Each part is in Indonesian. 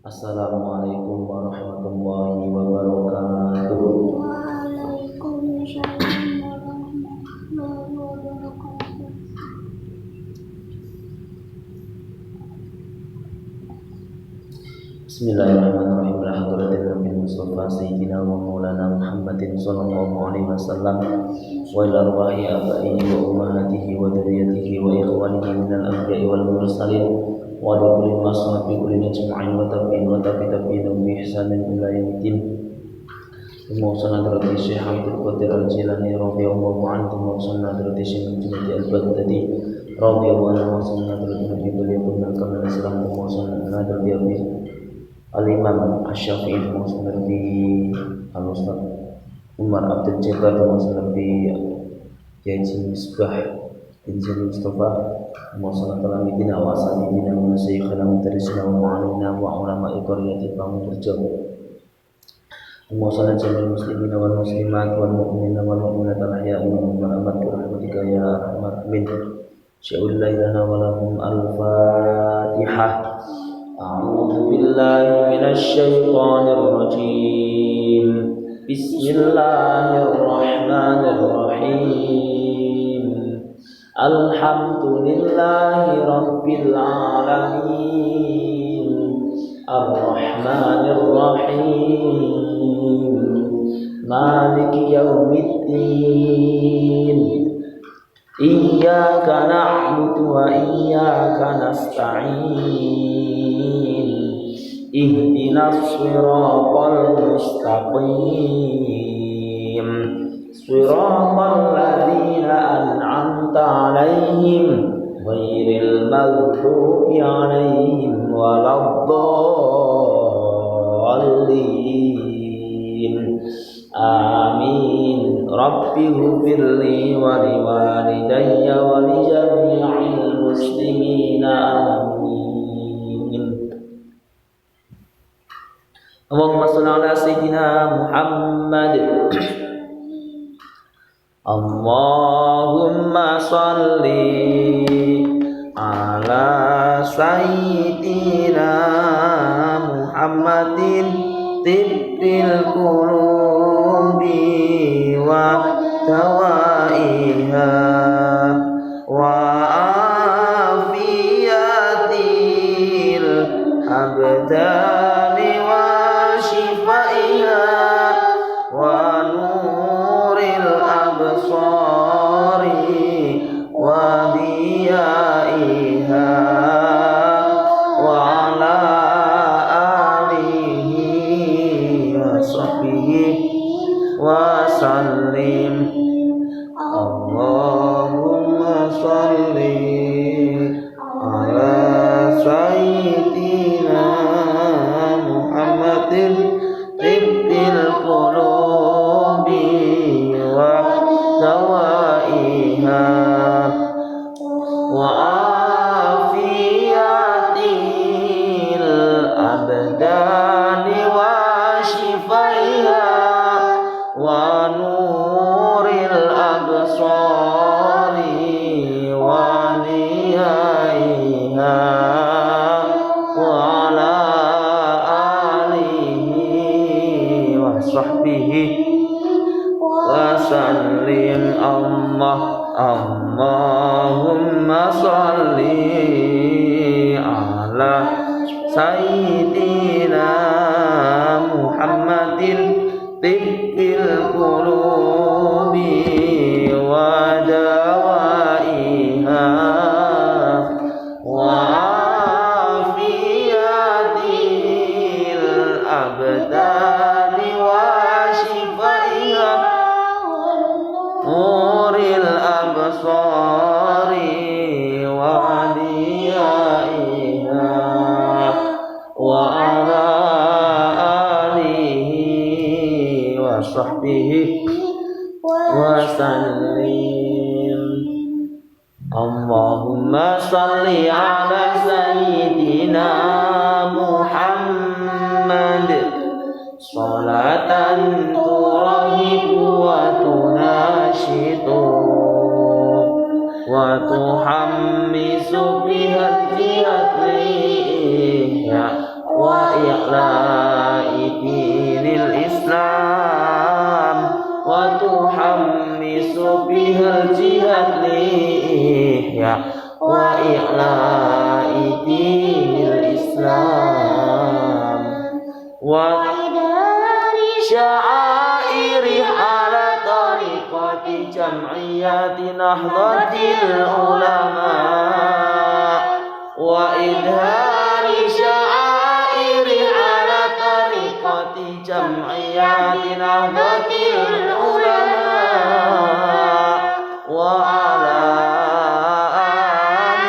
Assalamualaikum warahmatullahi wabarakatuh. Waalaikumsalam warahmatullahi wabarakatuh. Bismillahirrahmanirrahim. Alhamdulillahirabbil mustafa sayyidina wa maulana Muhammadin sallallahu alaihi wasallam wa ila arwahi abaihi wa ummahatihi wa dzurriyyatihi wa ikhwanihi minal anbiya'i wal mursalin wa li kulli mashabi kulli najma'in wa tabi'in bi ihsanin ila yaumiddin. Muhammad radhiyallahu Syekh Abdul Qadir Al-Jilani radhiyallahu anhu wa Muhammad radhiyallahu Syekh Al-Baghdadi radhiyallahu anhu wa Muhammad radhiyallahu kamil Islam wa Muhammad radhiyallahu Al-Imam Asy-Syafi'i Muhammad bin Al-Ustaz Umar Abdul Jabbar Muhammad bin Jaji Misbah bin Jaji Mustafa Muhammad Talamidina wa Asabidina wa Syekhana Mudarrisina wa Mu'allimina wa Ulama'i Qaryati Pamurjab Muhammad Jamil Muslimina wal Muslimat wal Mu'minina wal Mu'minat al-Ahya'i minhum wal amwat bi rahmatika ya arhamar rahimin. Sya'ulillah lana wa lahum al-Fatihah. A'udzu billahi minasy syaithanir rajim. Bismillahirrahmanirrahim. Alhamdulillahi rabbil alamin. Ar-Rahmanir Rahim. Maliki yaumiddin. Iyyaka na'budu wa iyyaka nasta'in. Ihdinas siratal mustaqim. Siratal ladzina an'amta 'alaihim ghairil maghdubi 'alaihim waladdallin. Amin. Rabbi ghfirli wa liwalidayya wa li jami'il muslimina amin. Allahumma shalli ala sayyidina Muhammad. Allahumma shalli ala sayyidina Muhammadin tibbil qulubi wa dawaiha wa afiyatil abdani wa shifaiha wa nuril absari wa diyaiha wa ala wa sallim. Allahumma salli ala sayyidina Muhammadin tibbil qulubi wa dawaiha wa afiyatil abdani wa shifaiha wa nuril absari wa niyaiha wa ala alihi wa sahbihi wa sallim. Allahumma salli ala sayyidina Muhammadin tibbil qulubi wa dawaiha wa afiyatil abdani wa shifaiha nuril absari wa diyaiha wa ala sahbihi wa sallim. Allahumma salli ala sayyidina Muhammad salatan turahibu wa tunashidu wa tuhammisu biha wa i'la'i dinil Islam wa sya'airi ala tariqati jam'iyati nahdlatil ulama wa idhari sya'airi ala tariqati jam'iyati nahdlatil ulama wa ala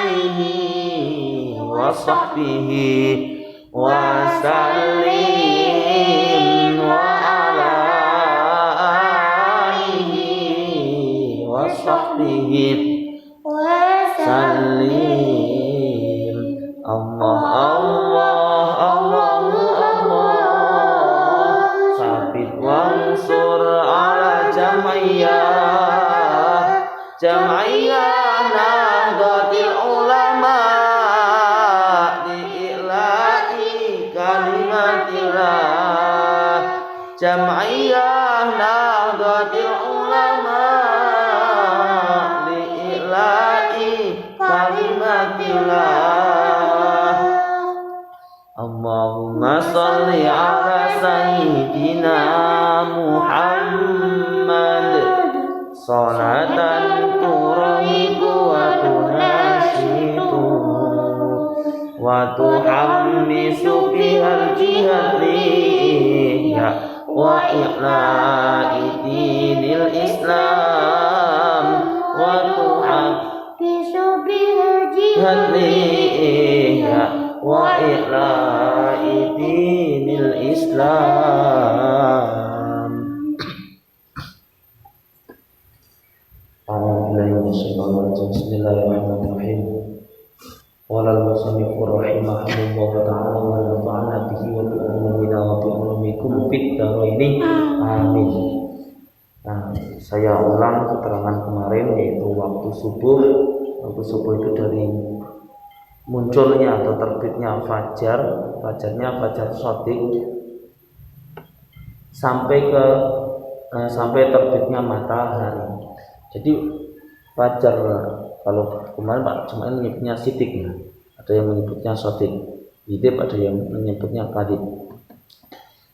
alihi wa sahbihi wa sallim wa ala alihi wa sahbihi wa sallim. Allah Allah Allah Allah sabit wansur ala jam'iyah nahdlatil ulama di'ila'i kalimatillah jam'iyah nahdlatil ulama di'ila'i kalimatillah. Allahumma sholli ala sayyidina Muhammad salatan turahibu wa tunashitu wa tuhammisu bihal jihadliya wa i'la'i dinil Islam wa tuhammisu bihal jihadliya wa i'la'i dinil Islam. Bismillahirrahmanirrahim. Qala al-musannif rahimahullah ta'ala wa nafa'ana bihi wa bi ulumina wa bi ulumikum fid dharain. Amin. Nah, saya ulang keterangan kemarin yaitu waktu subuh. Waktu subuh itu dari munculnya atau terbitnya fajarnya fajar shadiq sampai terbitnya matahari. Jadi fajar, kalau kemarin Pak cuma menyebutnya sidik ya. Ada yang menyebutnya shadiq, hidib, ada yang menyebutnya kadib.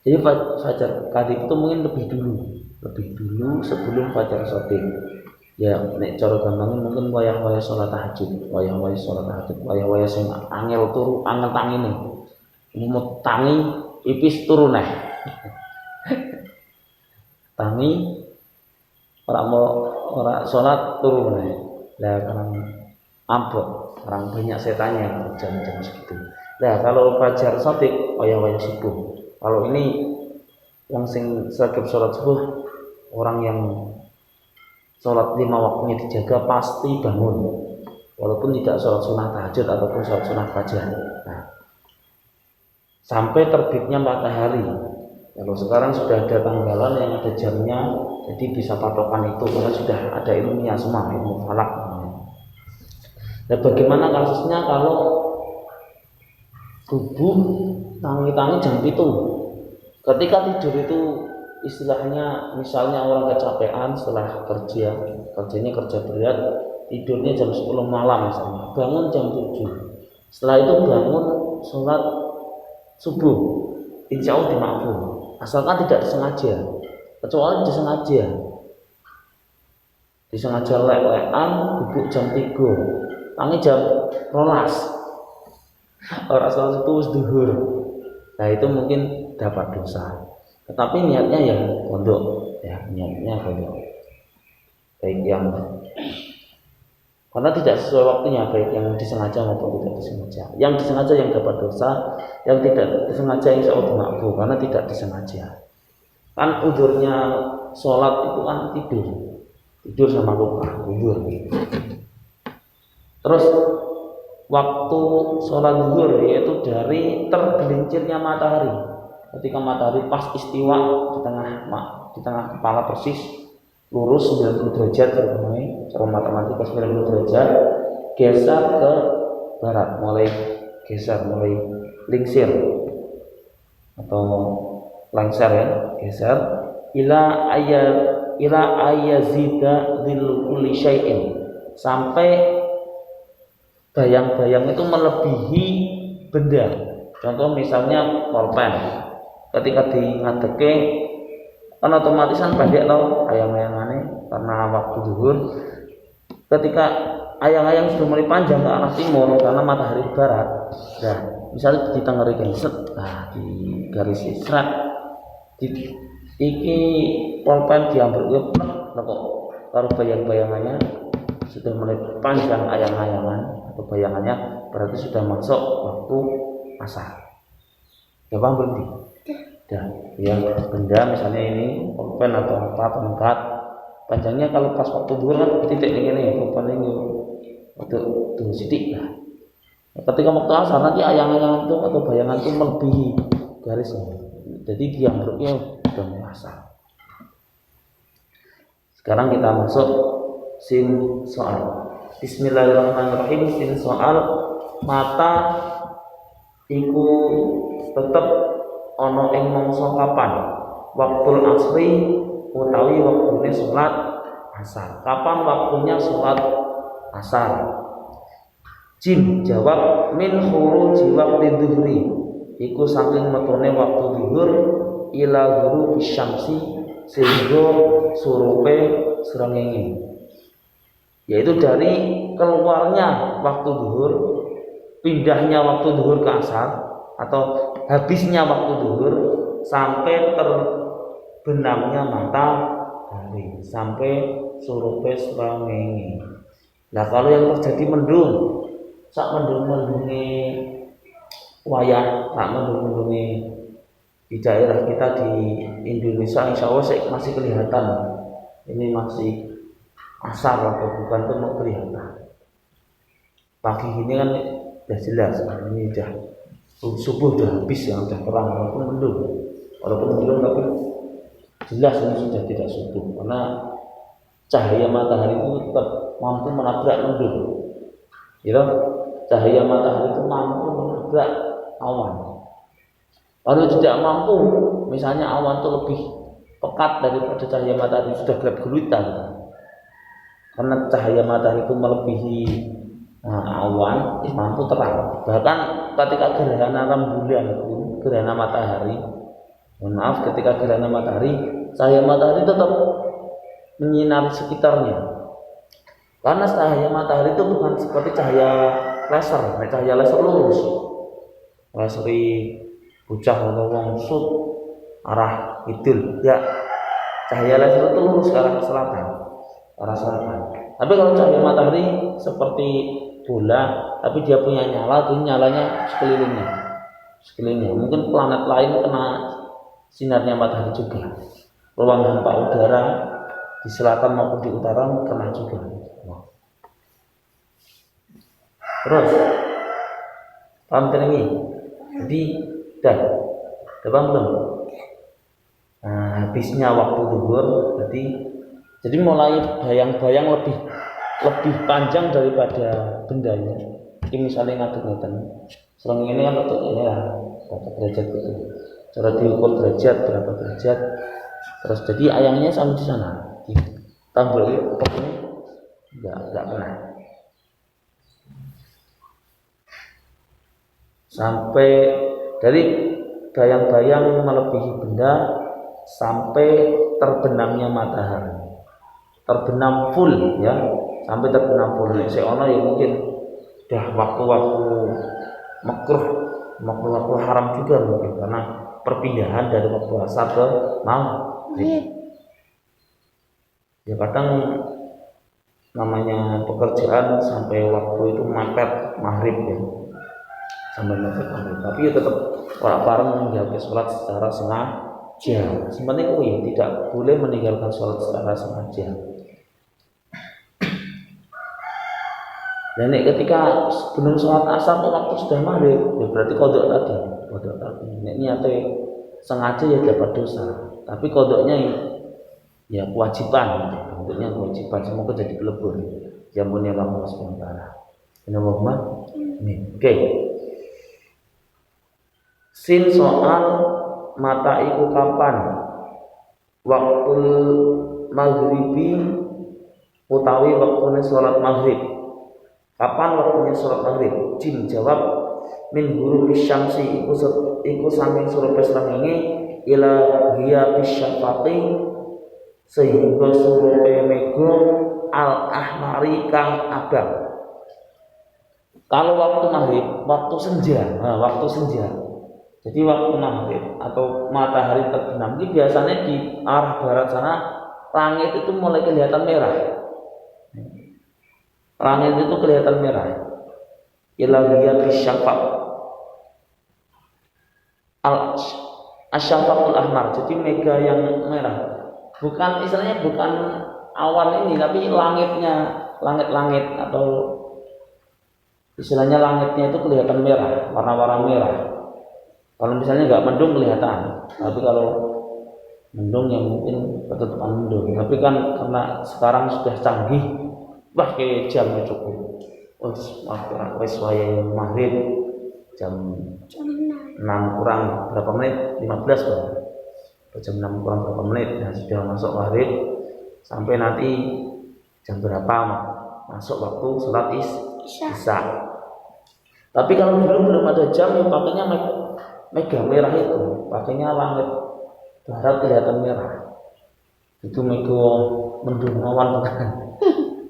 Jadi fajar kadib itu mungkin lebih dulu sebelum fajar shadiq. Ya nek cara gampangnya mungkin wayah-wayah salat tahajud, wayah-wayah sing angel turu angel tangine. Umut tangi ipis turu neh. Tangi ora salat turu neh. Lah karena ambok, orang banyak setannya jam-jam segitu. Nah, kalau fajar shadiq wayah-wayah subuh. Kalau ini yang sing sagep salat subuh, orang yang sholat 5 waktunya dijaga pasti bangun, walaupun tidak sholat sunnah tahajud ataupun sholat sunnah fajar. Nah, sampai terbitnya matahari. Kalau sekarang sudah ada tanggalan yang ada jamnya, jadi bisa patokan itu karena sudah ada ilmunya semua, ilmu falak. Nah, bagaimana kasusnya kalau subuh tangi-tangi jam 7? Ketika tidur itu istilahnya, misalnya orang kecapean setelah kerjanya kerja berat, tidurnya jam 10 malam misalnya, bangun jam 7. Setelah itu bangun sholat subuh, insya Allah dimaafkan, asalkan tidak disengaja. Kecuali disengaja lek-lekan, bubuk jam 3, tangi jam 12, orang sholat itu zuhur. Nah itu mungkin dapat dosa. Tetapi niatnya ya pondok, baik yang karena tidak sesuai waktunya, baik yang disengaja maupun tidak disengaja. Yang disengaja yang dapat dosa, yang tidak disengaja insya Allah dimaafkan karena tidak disengaja. Kan udurnya sholat itu kan tidur sama lupa, udur. Terus waktu sholat zuhur yaitu dari tergelincirnya matahari. Ketika matahari pas istiwa di tengah kepala persis lurus 90 derajat, cara matematika 90 derajat, geser ke barat, mulai lingsir atau lengser ya, geser ila ayazida dzil kulli syai'in, sampai bayang-bayang itu melebihi benda. Contoh misalnya pulpen, ketika ngadeke kan otomatis kan pendek tau ayang-ayangane karena waktu zuhur. Ketika ayang-ayang sudah mulai panjang ke arah timur karena matahari barat, nah misalnya ditengerikan set, nah di garis serat iki pulpen diambil kok kalau bayang-bayangannya sudah mulai panjang ayang-ayangan atau bayangannya, berarti sudah masuk waktu asar. Ya paham berarti? Dan yang benda misalnya ini pulpen atau apa tongkat, panjangnya kalau pas waktu zuhur kan titik ini pulpen ini waktu tuh sidik lah. Ketika waktu asar nanti ayang-ayang itu atau bayangan itu melebihi garisnya, jadi diambruknya sudah mau asar. Sekarang kita masuk sin soal. Bismillahirrahmanirrahim. Sin soal, mata iku tetep ana ing mangsa kapan? Waktul asri utawi waktune salat asar. Kapan waktunya salat asar? Jim jawab min khuruji waqti dhuhri. Iku saking metune waktu zuhur ila ghurubi syamsi sehingga surupe srengenge. Yaitu dari keluarnya waktu zuhur, pindahnya waktu zuhur ke asar, atau habisnya waktu zuhur sampai terbenamnya matahari, sampai surupe srengenge. Nah kalau yang terjadi mendung, sak mendung-mendunge wayah, sak mendung-mendunge di daerah kita di Indonesia, insya Allah masih kelihatan ini masih asar atau bukan itu mau kelihatan. Pagi ini kan sudah jelas, ini sudah subuh sudah habis, yang sudah terang walaupun mendung tapi jelas ini sudah tidak subuh karena cahaya matahari itu tetap mampu menabrak mendung. Ya, cahaya matahari itu mampu menabrak awan. Kalau tidak mampu, misalnya awan itu lebih pekat daripada cahaya matahari, sudah gelap gulita. Karena cahaya matahari itu melebihi awan, mampu terang. Bahkan ketika gerhana rembulan, gerhana matahari, ketika gerhana matahari, cahaya matahari tetap menyinari sekitarnya. Karena cahaya matahari itu bukan seperti cahaya laser, cahaya laser lurus, laser bocah atau wong sud arah kidul, ya cahaya laser itu lurus ke arah selatan, Tapi kalau cahaya matahari seperti bola, tapi dia punya nyala, itu nyalanya sekelilingnya. Mungkin planet lain kena sinarnya matahari juga. Ruang hampa udara di selatan maupun di utara kena juga. Terus, paham ini? Jadi, udah paham belum? Nah, habisnya waktu zuhur, jadi mulai bayang-bayang lebih panjang daripada bendanya. Ini misalnya ngadeg-ngadeg. Serang ini kan untuk ini lah, berapa derajat gitu. Cara diukur derajat berapa derajat. Terus jadi ayangnya sampai di sana. Tambah ini enggak pernah. Sampai dari bayang-bayang melebihi benda sampai terbenamnya matahari, terbenam full ya, sampai terbenam full. Seono ya mungkin udah waktu-waktu makruh, waktu haram juga mungkin karena perpindahan dari waktu asar ke maghrib. Ya kadang namanya pekerjaan sampai waktu itu mepet maghrib ya. Sampai mepet maghrib. Tapi ya tetap bareng meninggalkan sholat secara sengaja. Sebenarnya tidak boleh meninggalkan sholat secara sengaja. Dan ketika sebelum sholat asar waktu sudah maghrib, ya berarti kodok tadi. Nek niatnya sengaja ya dapat dosa. Tapi kodoknya ya kewajiban. Bentuknya kewajiban. Semoga jadi pelebur. Jamunnya Allah SWT. Ini Muhammad. Oke. Sin soal mata iku kapan waktu maghribi utawi waktune sholat maghrib. Kapan waktunya sholat maghrib? Jim jawab, min ghurubi syamsi iku saking surupe srengenge ila hiya bisyafaqi sehingga surupe mega al ahmari kang abang. Kalau waktu maghrib, waktu senja, waktu senja. Jadi waktu maghrib atau matahari terbenam ini biasanya di arah barat sana langit itu mulai kelihatan merah. Langit itu kelihatan merah. Ilahiyah bisyafaq al-syafaqul ahmar. Jadi mega yang merah. Bukan istilahnya bukan awan ini, tapi langitnya, langit-langit atau istilahnya langitnya itu kelihatan merah, warna-warna merah. Kalau misalnya nggak mendung kelihatan, tapi kalau mendung yang mungkin ketutupan mendung. Tapi kan karena sekarang sudah canggih, wah kayak jamnya cukup. Wes waya maghrib jam 6 kurang berapa menit? 15 kan? Jam 6 kurang berapa menit? Nah, sudah masuk maghrib sampai nanti jam berapa masuk waktu sholat isya. Tapi kalau dulu belum ada jam, ya pakainya mega merah itu, pakainya langit barat kelihatan merah. Itu mega mendung awan bukan.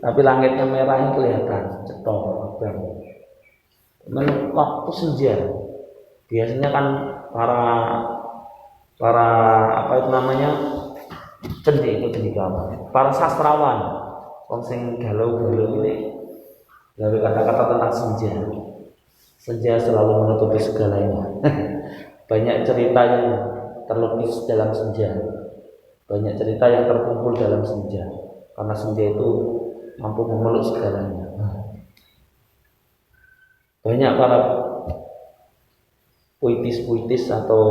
Tapi langitnya merahnya kelihatan cetok abang. Waktu senja biasanya kan para apa itu namanya cendekiawan, para sastrawan, wong sing galau-galau ini gawe kata-kata tentang senja. Senja selalu menutupi segalanya. Banyak cerita yang terlukis dalam senja, banyak cerita yang terkumpul dalam senja. Karena senja itu mampu memeluk segalanya. Banyak para puitis atau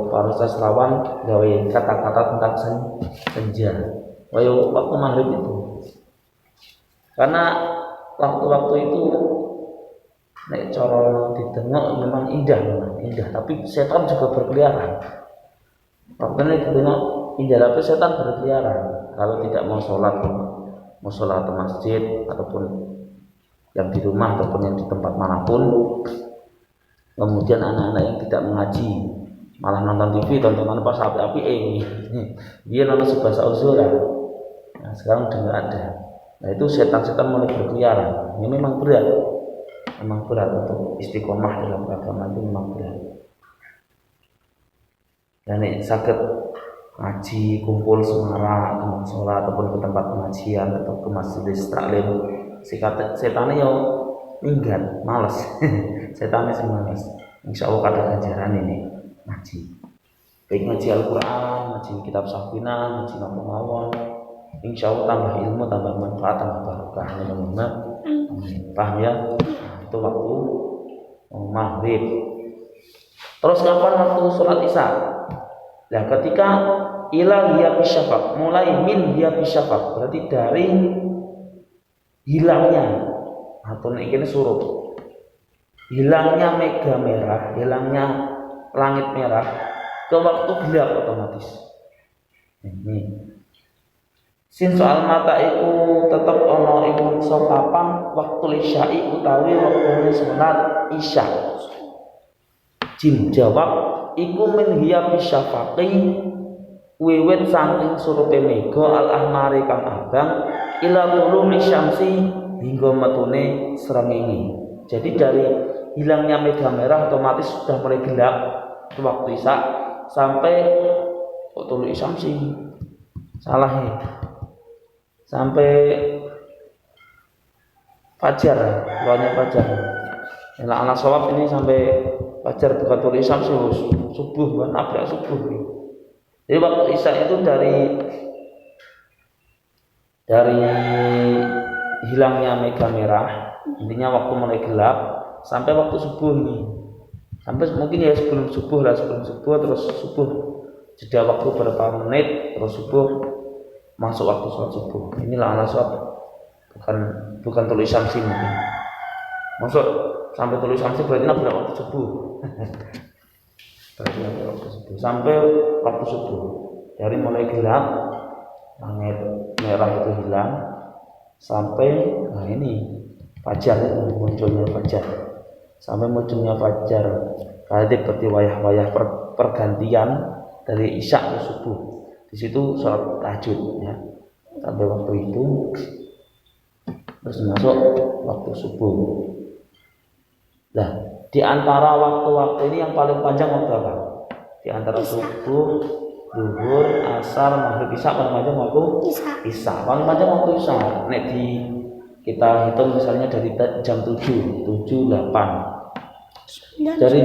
para sastrawan gawe kata-kata tentang senja. Waktu maghrib itu. Karena waktu-waktu itu nek cara ditengok memang indah, tapi setan juga berkeliaran. Waktunya ditengok indah, tapi setan berkeliaran. Kalau tidak mau sholat ke masjid ataupun yang di rumah ataupun yang di tempat manapun, kemudian anak-anak yang tidak mengaji malah nonton TV, tontonan pas api-api dia nonton bahasa uzura. Nah, sekarang udah nggak ada. Nah, itu setan-setan mulai berkeliaran. Ini memang berat untuk istiqomah dalam agama, itu memang berat. Dan ini sakit ngaji, kumpul semarak, teman sholat ataupun ke tempat pengajian atau ke masjid taklim, setannya yang minggat, malas. Setannya sih malas. Insya Allah ada ajaran ini ngaji, baik ngaji Al-Quran, ngaji kitab Safinah, ngaji nama mawon. Insya Allah tambah ilmu, tambah manfaat, tambah barokah. Paham ya? Nah, itu waktu maghrib. Terus kapan waktu sholat isya? Nah, ketika ila hiya bisyafaq, mulai min hiya bisyafaq, berarti dari hilangnya atau ini surup, hilangnya mega merah, hilangnya langit merah ke waktu gelap otomatis. Ini sin soal mata iku tetep ana ing mangsa kapan waktu isya'i utawi waktune salat isya. Jim jawab iku min hiya bisyafaqi wiwit saking surupe mega al ahmari kang abang ila ghurumi syamsi hingga metune srengenge. Jadi dari hilangnya mega merah otomatis sudah mulai gelap ke waktu isya sampai waktu syamsi. Salah nih. Sampai fajar, keluarnya fajar. Nah, anak sholat ini sampai fajar, bukan tulis subuh, bukan nabrak subuh. Jadi waktu isya itu dari hilangnya mega merah, intinya waktu mulai gelap sampai waktu subuh ini. Sampai mungkin ya sebelum subuh terus subuh jeda waktu berapa menit terus subuh. Masuk waktu sholat subuh. Inilah anak sholat, bukan tulis syamsi mungkin. Masuk sampai tulis syamsi berarti nabrak waktu subuh. Berarti nabrak waktu subuh. Sampai waktu subuh. Dari mulai gelap, langit merah itu hilang, sampai ini fajar, munculnya fajar. Sampai munculnya fajar berarti seperti wayah-wayah pergantian dari isya ke subuh. Di situ sholat tahajud ya. Sampai waktu itu terus masuk waktu subuh. Nah, di antara waktu-waktu ini yang paling panjang waktu apa? Di antara subuh, zuhur, asar, maghrib, isya paling panjang waktu isya. Paling panjang waktu isya. Nek di kita hitung misalnya dari jam 7, 8. Dari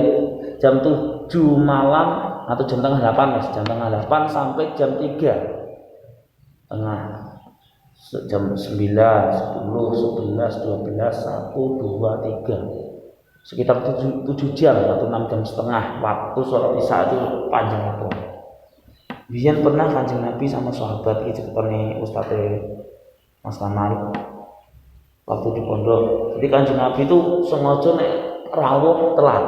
jam 7 malam atau jam tengah 8 mas, jam tengah 8 sampai jam 3 tengah, jam 9, 10, 11, 12, 1, 2, 3, sekitar 7 jam atau 6 jam setengah waktu sholat isya itu panjang waktu. Biyen pernah Kanjeng Nabi sama sahabat iki ceritane Ustaz Mas Kamal waktu di pondok. Jadi Kanjeng Nabi itu sengaja nek rawuh telat.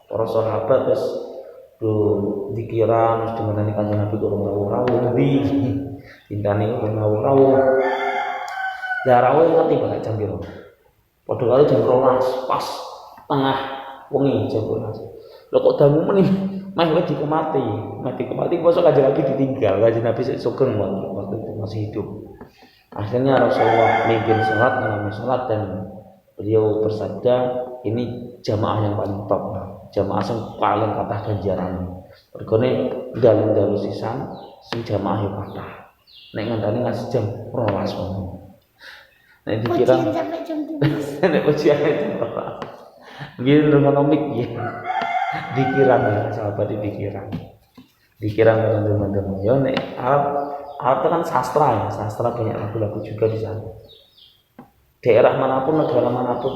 Para sahabat terus dikiran terus dengarane Kanjeng Nabi durung rawuh ndi. Intane rawuh. Ya rawuh ngerti banget jam piro. Padha karo jam 12 pas tengah wengi jam 12. Lho kok dangu meneh meh mati bosok Kanjeng Nabi ditinggal. Kanjeng Nabi sugeng waktu itu masih hidup. Akhirnya Rasulullah mimpin sholat, mengalami sholat dan beliau bersabda ini jamaah yang paling top, jamaah yang paling kathah ganjaran. Mergone dalu sisan sing jamaah yo kathah. Nek ngandani ngasih jam 12 ngono. Nek dikira sampai jam 12. nek ujian jam 12. Biar ekonomik ya. Dikira sahabat dikira teman-teman. Yo nek Arab itu kan sastra ya, sastra banyak lagu-lagu juga di sana. Daerah manapun, negara manapun